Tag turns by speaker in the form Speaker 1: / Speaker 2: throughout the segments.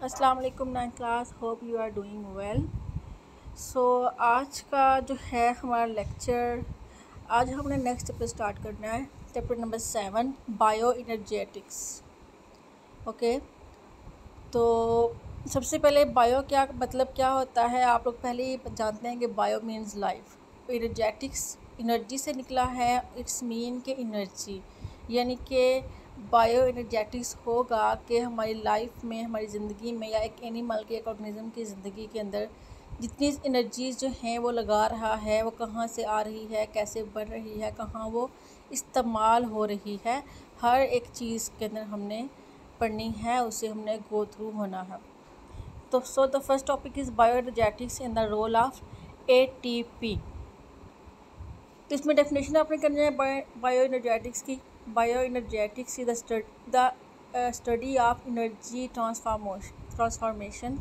Speaker 1: अस्सलाम वालेकुम ninth class, hope you are doing well. So आज का जो है हमारा लेक्चर, आज हमने नेक्स्ट चैप्टर स्टार्ट करना है, चैप्टर नंबर 7 बायो इनर्जेटिक्स। ओके, तो सबसे पहले बायो क्या मतलब क्या होता है, आप लोग पहले ही जानते हैं कि बायो मीन्स लाइफ। इनर्जेटिक्स एनर्जी से निकला है, इट्स मीन के एनर्जी, यानी कि बायो इनर्जेटिक्स होगा कि हमारी लाइफ में, हमारी ज़िंदगी में या एक एनिमल के, एक ऑर्गेनिज्म की ज़िंदगी के अंदर जितनी एनर्जीज़ जो हैं वो लगा रहा है, वो कहाँ से आ रही है, कैसे बढ़ रही है, कहाँ वो इस्तेमाल हो रही है, हर एक चीज़ के अंदर हमने पढ़नी है, उसे हमने गो थ्रू होना है। तो the first topic is bio energetics in the role of ATP। तो इसमें डेफिनेशन आपने करनी है बायो इनर्जेटिक्स की। Bio energetics is the study of energy transformation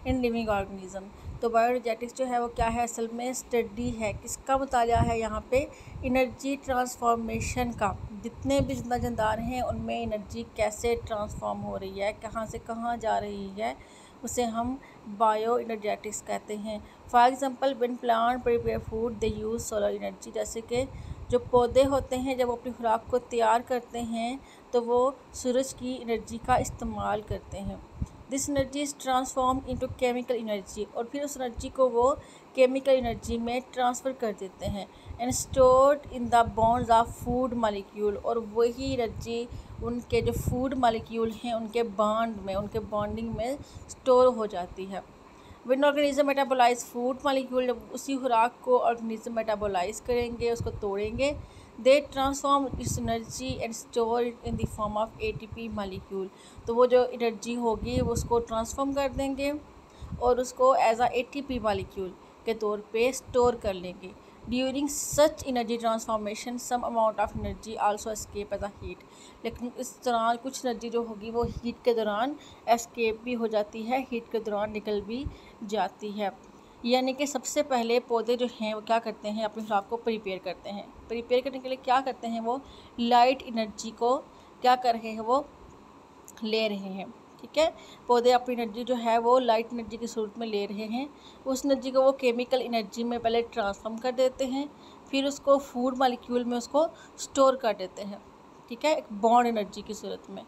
Speaker 1: in living organism. So bio energetics जो है वो क्या है, असल में स्टडी है, किसका मुताला है यहाँ पे, एनर्जी ट्रांसफॉर्मेशन का। जितने भी जिंदा जानदार हैं उनमें एनर्जी कैसे ट्रांसफॉर्म हो रही है, कहाँ से कहाँ जा रही है, उसे हम बायो इनर्जेटिक्स कहते हैं। For example when plant prepare food they use solar energy. जैसे कि जो पौधे होते हैं जब वो अपनी खुराक को तैयार करते हैं तो वो सूरज की एनर्जी का इस्तेमाल करते हैं। This energy is transform into chemical energy, और फिर उस एनर्जी को वो केमिकल एनर्जी में ट्रांसफ़र कर देते हैं and stored in the bonds of food molecule. और वही एनर्जी उनके जो फूड मालिक्यूल हैं उनके बॉन्ड में, उनके बॉन्डिंग में स्टोर हो जाती है। When organism metabolize food molecule, जब उसी खुराक को ऑर्गेनिज्म मेटाबोलाइज करेंगे, उसको तोड़ेंगे, दे ट्रांसफॉर्म इस energy and store it in the form of ATP molecule. तो वो जो एनर्जी होगी वो उसको ट्रांसफॉर्म कर देंगे और उसको एज आ ATP मालिक्यूल के तौर पे स्टोर कर लेंगे। During such energy transformation some amount of energy also escape as a heat. लेकिन इस दौरान कुछ एनर्जी जो होगी वो हीट के दौरान एस्केप भी हो जाती है, हीट के दौरान निकल भी जाती है। यानी कि सबसे पहले पौधे जो हैं वो क्या करते हैं, अपनी खुराक को प्रिपेयर करते हैं। प्रिपेयर करने के लिए क्या करते हैं, वो लाइट एनर्जी को क्या कर रहे हैं, वो ले रहे हैं। ठीक है, पौधे अपनी एनर्जी जो है वो लाइट एनर्जी की सूरत में ले रहे हैं। उस एनर्जी को वो केमिकल एनर्जी में पहले ट्रांसफॉर्म कर देते हैं, फिर उसको फूड मालिक्यूल में उसको स्टोर कर देते हैं। ठीक है, एक बॉन्ड एनर्जी की सूरत में।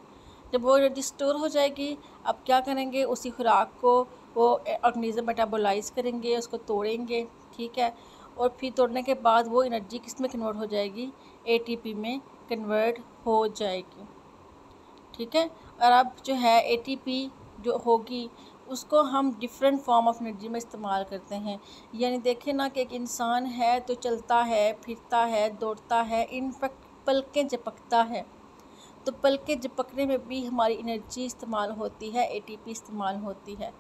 Speaker 1: जब वो एनर्जी स्टोर हो जाएगी, अब क्या करेंगे, उसी खुराक को वो ऑर्गेनिज्म मेटाबोलाइज करेंगे, उसको तोड़ेंगे। ठीक है, और फिर तोड़ने के बाद वो एनर्जी किस में कन्वर्ट हो जाएगी, ATP में कन्वर्ट हो जाएगी। ठीक है, और अब जो है ATP जो होगी उसको हम डिफरेंट फॉर्म ऑफ एनर्जी में इस्तेमाल करते हैं। यानी देखें ना कि एक इंसान है तो चलता है, फिरता है, दौड़ता है, इनफैक्ट पलकें झपकता है, तो पलकें झपकने में भी हमारी एनर्जी इस्तेमाल होती है, ATP इस्तेमाल होती है।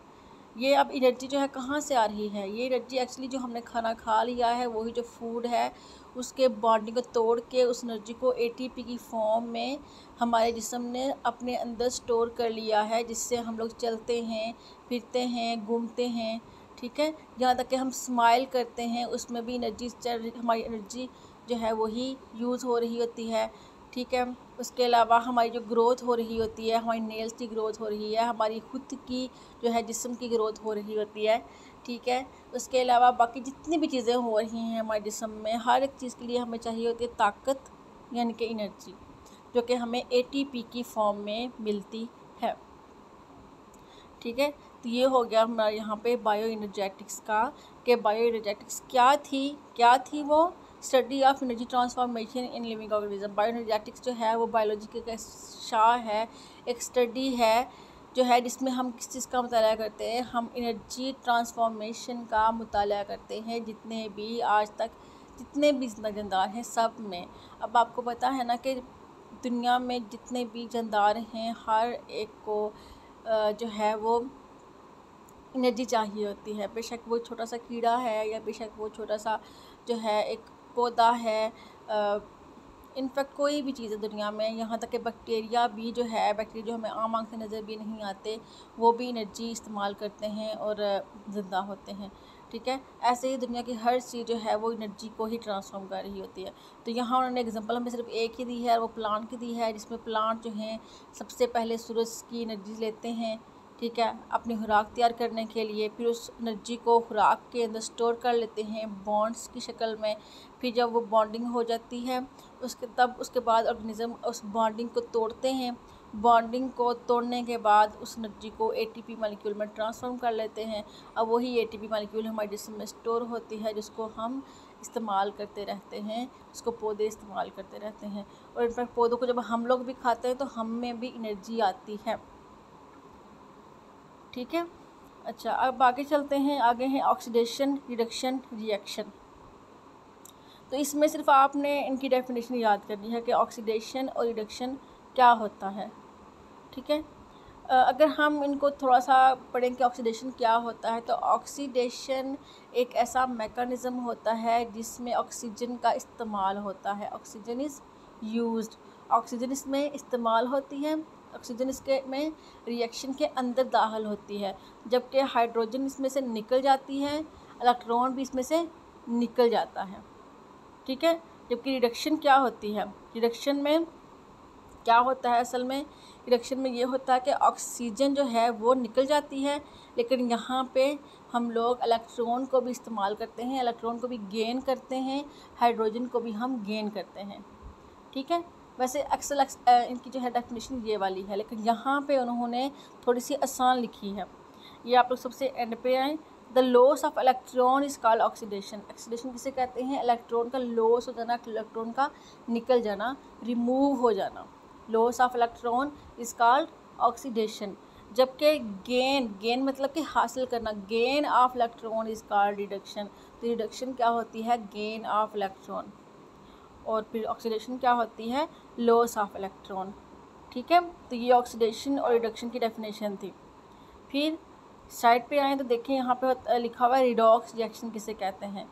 Speaker 1: ये अब एनर्जी जो है कहाँ से आ रही है, ये एनर्जी एक्चुअली जो हमने खाना खा लिया है, वही जो फूड है उसके बॉन्डिंग को तोड़ के उस एनर्जी को ATP की फॉर्म में हमारे जिस्म ने अपने अंदर स्टोर कर लिया है, जिससे हम लोग चलते हैं, फिरते हैं, घूमते हैं। ठीक है, यहाँ तक कि हम स्माइल करते हैं, उसमें भी एनर्जी हमारी एनर्जी जो है वही यूज़ हो रही होती है। ठीक है, उसके अलावा हमारी जो ग्रोथ हो रही होती है, हमारी नेल्स की ग्रोथ हो रही है, हमारी खुद की जो है जिस्म की ग्रोथ हो रही होती है। ठीक है, उसके अलावा बाकी जितनी भी चीज़ें हो रही हैं हमारे जिस्म में, हर एक चीज़ के लिए हमें चाहिए होती है ताकत, यानी कि एनर्जी, जो कि हमें ATP की फॉर्म में मिलती है। ठीक है, तो ये हो गया हमारा यहाँ पे बायो इनर्जेटिक्स का, कि बायो इनर्जेटिक्स क्या थी वो study of energy transformation in living organism. Bio energetics जो है वो बायोलॉजी का शाखा है, एक स्टडी है जो है जिसमें हम किस चीज़ का मुताला करते हैं, हम एनर्जी ट्रांसफॉर्मेशन का मुताला करते हैं, जितने भी आज तक जितने भी जानदार हैं सब में। अब आपको पता है ना कि दुनिया में जितने भी जानदार हैं हर एक को जो है वो एनर्जी चाहिए होती है, बेशक वो छोटा सा कीड़ा है या बेशक वो छोटा सा जो है एक पौधा है, इनफैक्ट कोई भी चीज़ है दुनिया में, यहाँ तक कि बैक्टीरिया भी जो है, बैक्टीरिया जो हमें आम आँख से नज़र भी नहीं आते, वो भी एनर्जी इस्तेमाल करते हैं और ज़िंदा होते हैं। ठीक है, ऐसे ही दुनिया की हर चीज़ जो है वो एनर्जी को ही ट्रांसफॉर्म कर रही होती है। तो यहाँ उन्होंने एग्जांपल हमें सिर्फ एक ही दी है, और वो प्लांट की दी है, जिसमें प्लांट जो हैं सबसे पहले सूरज की एनर्जी लेते हैं। ठीक है, अपनी खुराक तैयार करने के लिए। फिर उस एनर्जी को खुराक के अंदर स्टोर कर लेते हैं बॉन्ड्स की शक्ल में। फिर जब वो बॉन्डिंग हो जाती है उसके बाद ऑर्गेनिज़म उस बॉन्डिंग को तोड़ते हैं। बॉन्डिंग को तोड़ने के बाद उस एनर्जी को एटीपी मॉलिक्यूल में ट्रांसफॉर्म कर लेते हैं। अब वही एटीपी मॉलिक्यूल हमारे जिस्म में स्टोर होती है, जिसको हम इस्तेमाल करते रहते हैं, उसको पौधे इस्तेमाल करते रहते हैं। और इनफैक्ट पौधों को जब हम लोग भी खाते हैं तो हम में भी एनर्जी आती है। ठीक है, अच्छा अब आगे चलते हैं। आगे है ऑक्सीडेशन रिडक्शन रिएक्शन। तो इसमें सिर्फ आपने इनकी डेफिनेशन याद करनी है कि ऑक्सीडेशन और रिडक्शन क्या होता है। ठीक है, अगर हम इनको थोड़ा सा पढ़ें कि ऑक्सीडेशन क्या होता है, तो ऑक्सीडेशन एक ऐसा मैकेनिज़्म होता है जिसमें ऑक्सीजन का इस्तेमाल होता है। ऑक्सीजन इज़ यूज्ड, ऑक्सीजन इसमें इस्तेमाल होती है, ऑक्सीजन इसके में रिएक्शन के अंदर दाखिल होती है, जबकि हाइड्रोजन इसमें से निकल जाती है, इलेक्ट्रॉन भी इसमें से निकल जाता है। ठीक है, जबकि रिडक्शन क्या होती है, रिडक्शन में क्या होता है, असल में रिडक्शन में ये होता है कि ऑक्सीजन जो है वो निकल जाती है, लेकिन यहाँ पे हम लोग इलेक्ट्रॉन को भी इस्तेमाल करते हैं, इलेक्ट्रॉन को भी गेन करते हैं, हाइड्रोजन को भी हम गेन करते हैं। ठीक है, वैसे अक्सर इनकी जो है डेफिनेशन ये वाली है, लेकिन यहाँ पे उन्होंने थोड़ी सी आसान लिखी है। ये आप लोग सबसे एंड पे आएँ। The loss of electron is called oxidation. Oxidation किसे कहते हैं, इलेक्ट्रॉन का लॉस हो जाना, इलेक्ट्रॉन का निकल जाना, रिमूव हो जाना। Loss of electron is called oxidation. जबकि गेन मतलब कि हासिल करना, gain of electron is called reduction. तो रिडक्शन क्या होती है, गेन ऑफ इलेक्ट्रॉन, और फिर ऑक्सीडेशन क्या होती है, लॉस ऑफ इलेक्ट्रॉन। ठीक है, तो ये ऑक्सीडेशन और रिडक्शन की डेफिनेशन थी। फिर साइड पे आएँ तो देखिए यहाँ पे लिखा हुआ है रिडॉक्स रिएक्शन किसे कहते हैं।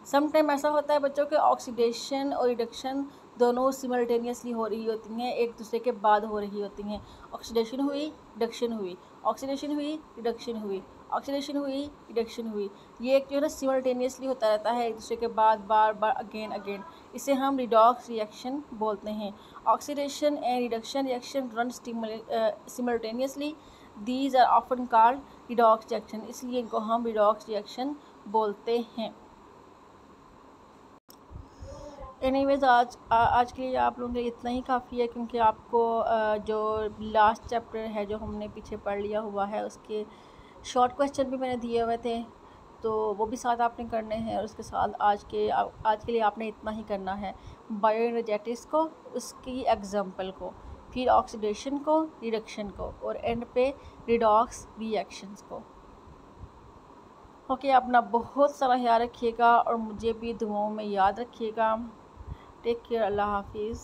Speaker 1: सम टाइम ऐसा होता है बच्चों के ऑक्सीडेशन और रिडक्शन दोनों सिमल्टेनियसली हो रही होती हैं, एक दूसरे के बाद हो रही होती हैं। ऑक्सीडेशन हुई, रिडक्शन हुई, ऑक्सीडेशन हुई, रिडक्शन हुई, ऑक्सीडेशन हुई, रिडक्शन हुई। ये एक जो है ना सिमल्टेनियसली होता रहता है, एक दूसरे के बाद बार बार अगेन अगेन। इसे हम रिडॉक्स रिएक्शन बोलते हैं। Oxidation and reduction reaction run simultaneously, these are often called redox reaction, इसलिए इनको हम रिडॉक्स रिएक्शन बोलते हैं। एनीवेज आज के लिए आप लोगों के लिए इतना ही काफ़ी है, क्योंकि आपको जो लास्ट चैप्टर है जो हमने पीछे पढ़ लिया हुआ है उसके शॉर्ट क्वेश्चन भी मैंने दिए हुए थे, तो वो भी साथ आपने करने हैं। और उसके साथ आज के लिए आपने इतना ही करना है, बायोएनर्जेटिक्स को, उसकी एग्जांपल को, फिर ऑक्सीडेशन को, रिडक्शन को, और एंड पे रिडॉक्स रिएक्शंस को। ओके, अपना बहुत सारा ख्याल रखिएगा और मुझे भी दुआओं में याद रखिएगा। टेक केयर, अल्लाह हाफिज़।